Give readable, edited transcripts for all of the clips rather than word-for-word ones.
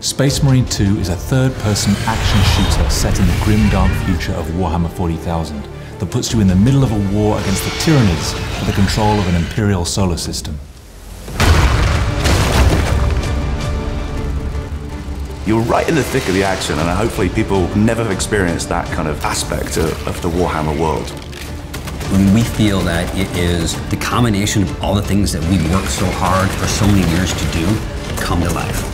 Space Marine 2 is a third-person action shooter set in the grim dark future of Warhammer 40,000 that puts you in the middle of a war against the Tyranids for the control of an Imperial solar system. You're right in the thick of the action, and hopefully people never have experienced that kind of aspect of the Warhammer world. We feel that it is the combination of all the things that we've worked so hard for so many years to do come to life.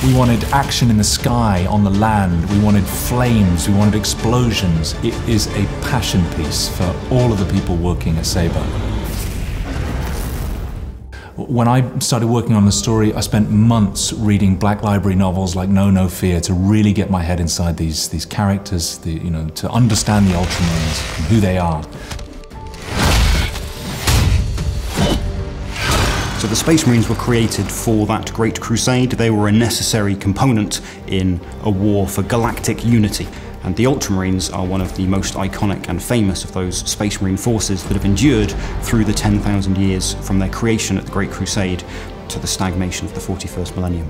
We wanted action in the sky, on the land, we wanted flames, we wanted explosions. It is a passion piece for all of the people working at Saber. When I started working on the story, I spent months reading Black Library novels like Know No Fear to really get my head inside these characters, to understand the Ultramarines and who they are. So the Space Marines were created for that Great Crusade. They were a necessary component in a war for galactic unity. And the Ultramarines are one of the most iconic and famous of those Space Marine forces that have endured through the 10,000 years from their creation at the Great Crusade to the stagnation of the 41st millennium.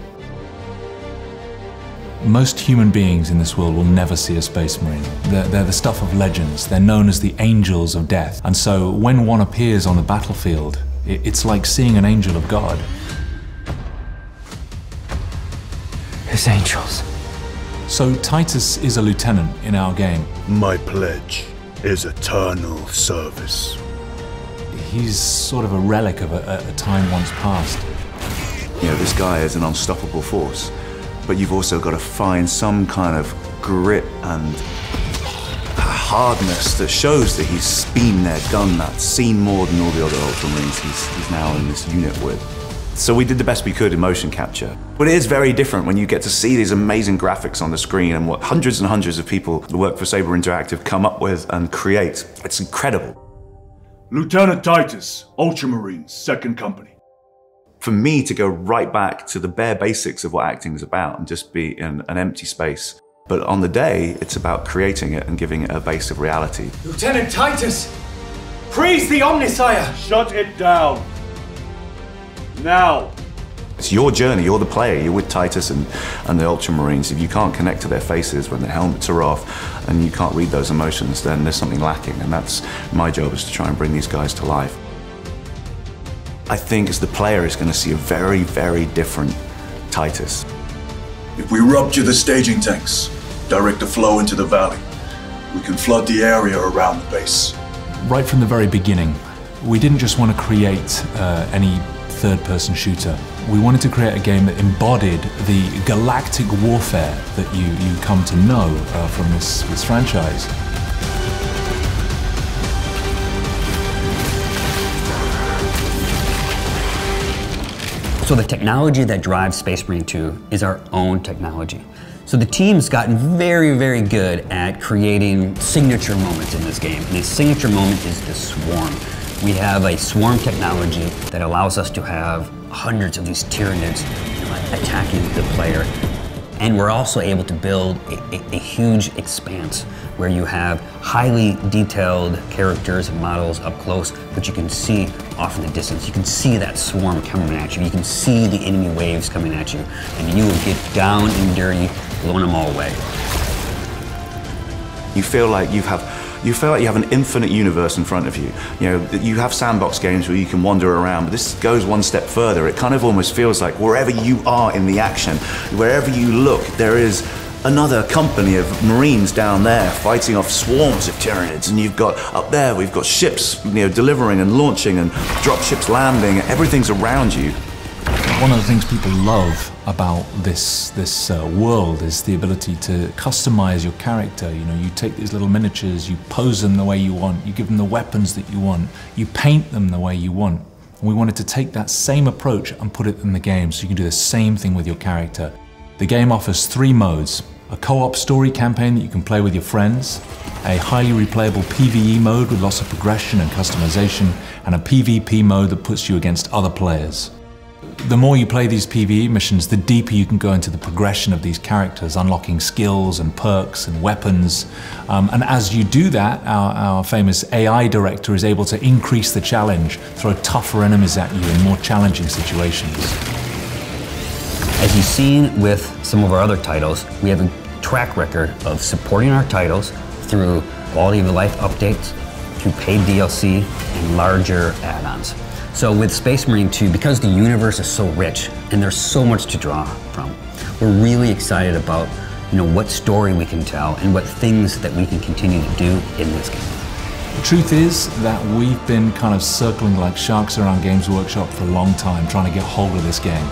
Most human beings in this world will never see a Space Marine. They're the stuff of legends. They're known as the Angels of Death. And so when one appears on the battlefield, it's like seeing an angel of God. His angels. So Titus is a lieutenant in our game. My pledge is eternal service. He's sort of a relic of a time once past. This guy is an unstoppable force, but you've also got to find some kind of grit and hardness that shows that he's been there, done that, seen more than all the other Ultramarines he's now in this unit with. So we did the best we could in motion capture. But it is very different when you get to see these amazing graphics on the screen and what hundreds and hundreds of people who work for Saber Interactive come up with and create. It's incredible. Lieutenant Titus, Ultramarines, 2nd Company. For me to go right back to the bare basics of what acting is about and just be in an empty space. But on the day, it's about creating it and giving it a base of reality. Lieutenant Titus! Praise the Omnissiah! Shut it down. Now. It's your journey, you're the player, you're with Titus and the Ultramarines. If you can't connect to their faces when their helmets are off and you can't read those emotions, then there's something lacking, and that's my job, is to try and bring these guys to life. I think as the player is going to see a very, very different Titus. If we rupture the staging tanks, direct the flow into the valley, we can flood the area around the base. Right from the very beginning, we didn't just want to create any third-person shooter. We wanted to create a game that embodied the galactic warfare that you come to know from this franchise. So the technology that drives Space Marine 2 is our own technology. So the team's gotten very, very good at creating signature moments in this game. And the signature moment is the swarm. We have a swarm technology that allows us to have hundreds of these Tyranids attacking the player. And we're also able to build a huge expanse where you have highly detailed characters and models up close, but you can see off in the distance. You can see that swarm coming at you. You can see the enemy waves coming at you, and you will get down and dirty, blowing them all away. You feel like you have an infinite universe in front of you. You have sandbox games where you can wander around, but this goes one step further. It kind of almost feels like wherever you are in the action, wherever you look, there is another company of Marines down there fighting off swarms of Tyranids, and you've got up there, we've got ships, delivering and launching and drop ships landing. Everything's around you. One of the things people love about this world is the ability to customize your character. You take these little miniatures, you pose them the way you want, you give them the weapons that you want, you paint them the way you want. And we wanted to take that same approach and put it in the game so you can do the same thing with your character. The game offers 3 modes: a co-op story campaign that you can play with your friends, a highly replayable PvE mode with lots of progression and customization, and a PvP mode that puts you against other players. The more you play these PvE missions, the deeper you can go into the progression of these characters, unlocking skills and perks and weapons. And as you do that, our famous AI director is able to increase the challenge, throw tougher enemies at you in more challenging situations. As As you've seen with some of our other titles, we have a track record of supporting our titles through quality of life updates, through paid DLC, and larger add-ons. So with Space Marine 2, because the universe is so rich and there's so much to draw from, we're really excited about what story we can tell and what things that we can continue to do in this game. The truth is that we've been kind of circling like sharks around Games Workshop for a long time, trying to get hold of this game.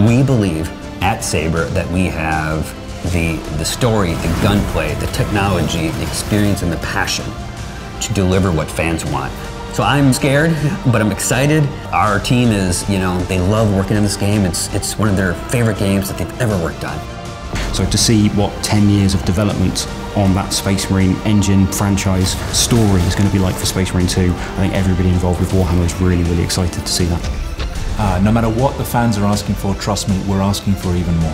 We believe at Saber that we have the story, the gunplay, the technology, the experience, and the passion to deliver what fans want. So I'm scared, but I'm excited. Our team is, they love working in this game. It's one of their favorite games that they've ever worked on. So to see what 10 years of development on that Space Marine engine franchise story is going to be like for Space Marine 2, I think everybody involved with Warhammer is really, really excited to see that. No matter what the fans are asking for, trust me, we're asking for even more.